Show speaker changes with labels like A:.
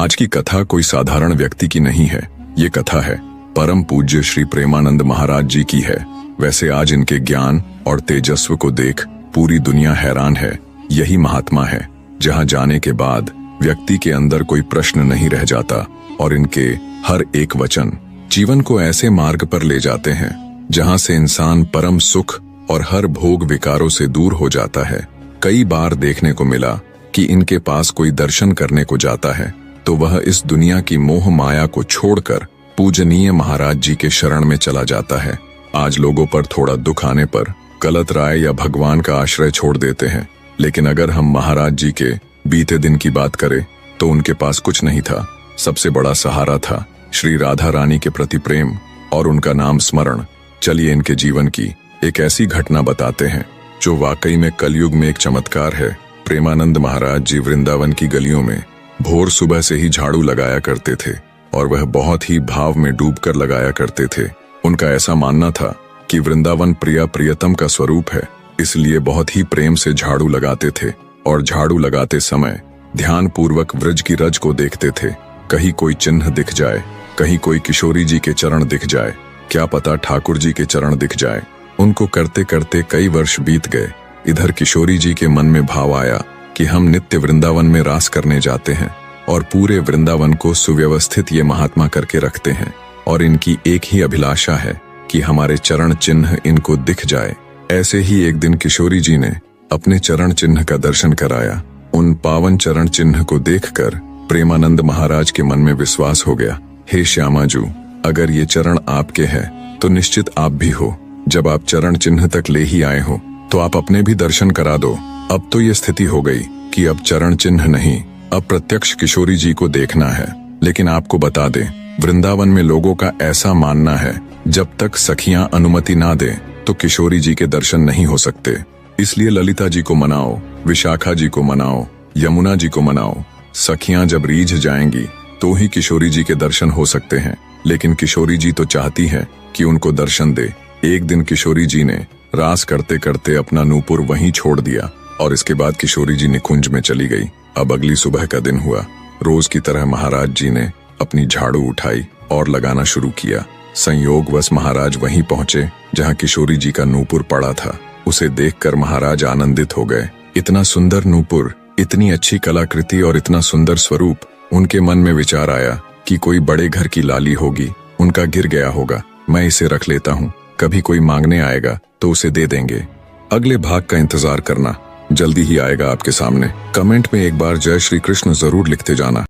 A: आज की कथा कोई साधारण व्यक्ति की नहीं है। ये कथा है परम पूज्य श्री प्रेमानंद महाराज जी की है। वैसे आज इनके ज्ञान और तेजस्व को देख पूरी दुनिया हैरान है। यही महात्मा है जहाँ जाने के बाद व्यक्ति के अंदर कोई प्रश्न नहीं रह जाता और इनके हर एक वचन जीवन को ऐसे मार्ग पर ले जाते हैं जहाँ से इंसान परम सुख और हर भोग विकारों से दूर हो जाता है। कई बार देखने को मिला कि इनके पास कोई दर्शन करने को जाता है तो वह इस दुनिया की मोह माया को छोड़कर पूजनीय महाराज जी के शरण में चला जाता है। आज लोगों पर थोड़ा दुख आने पर गलत राय या भगवान का आश्रय छोड़ देते हैं, लेकिन अगर हम महाराज जी के बीते दिन की बात करें तो उनके पास कुछ नहीं था। सबसे बड़ा सहारा था श्री राधा रानी के प्रति प्रेम और उनका नाम स्मरण। चलिए इनके जीवन की एक ऐसी घटना बताते हैं जो वाकई में कलयुग में एक चमत्कार है। प्रेमानंद महाराज जी वृंदावन की गलियों में भोर सुबह से ही झाड़ू लगाया करते थे और वह बहुत ही भाव में डूबकर लगाया करते थे। उनका ऐसा मानना था कि वृंदावन प्रिया प्रियतम का स्वरूप है, इसलिए बहुत ही प्रेम से झाड़ू लगाते थे और झाड़ू लगाते समय ध्यान पूर्वक व्रज की रज को देखते थे। कहीं कोई चिन्ह दिख जाए, कहीं कोई किशोरी जी के चरण दिख जाए, क्या पता ठाकुर जी के चरण दिख जाए। उनको करते करते कई वर्ष बीत गए। इधर किशोरी जी के मन में भाव आया कि हम नित्य वृंदावन में रास करने जाते हैं और पूरे वृंदावन को सुव्यवस्थित ये महात्मा करके रखते हैं और इनकी एक ही अभिलाषा है कि हमारे चरण चिन्ह इनको दिख जाए। ऐसे ही एक दिन किशोरी जी ने अपने चरण चिन्ह का दर्शन कराया। उन पावन चरण चिन्ह को देखकर प्रेमानंद महाराज के मन में विश्वास हो गया। हे श्यामा जू, अगर ये चरण आपके हैं तो निश्चित आप भी हो। जब आप चरण चिन्ह तक ले ही आए हो तो आप अपने भी दर्शन करा दो। अब तो ये स्थिति हो गई कि अब चरण चिन्ह नहीं, अब प्रत्यक्ष किशोरी जी को देखना है। लेकिन आपको बता दें, वृंदावन में लोगों का ऐसा मानना है जब तक सखियां अनुमति ना दें तो किशोरी जी के दर्शन नहीं हो सकते। इसलिए ललिता जी को मनाओ, विशाखा जी को मनाओ, यमुना जी को मनाओ। सखियां जब रीझ जाएंगी तो ही किशोरी जी के दर्शन हो सकते हैं। लेकिन किशोरी जी तो चाहती है कि उनको दर्शन दे। एक दिन किशोरी जी ने रास करते करते अपना नूपुर वहीं छोड़ दिया और इसके बाद किशोरी जी निकुंज में चली गई। अब अगली सुबह का दिन हुआ। रोज की तरह महाराज जी ने अपनी झाड़ू उठाई और लगाना शुरू किया। संयोगवश महाराज वहीं पहुंचे जहां किशोरी जी का नूपुर पड़ा था। उसे देखकर महाराज आनंदित हो गए। इतना सुंदर नूपुर, इतनी अच्छी कलाकृति और इतना सुंदर स्वरूप। उनके मन में विचार आया कि कोई बड़े घर की लाली होगी, उनका गिर गया होगा, मैं इसे रख लेता हूँ, कभी कोई मांगने आएगा तो उसे दे देंगे। अगले भाग का इंतजार करना, जल्दी ही आएगा आपके सामने। कमेंट में एक बार जय श्री कृष्ण जरूर लिखते जाना।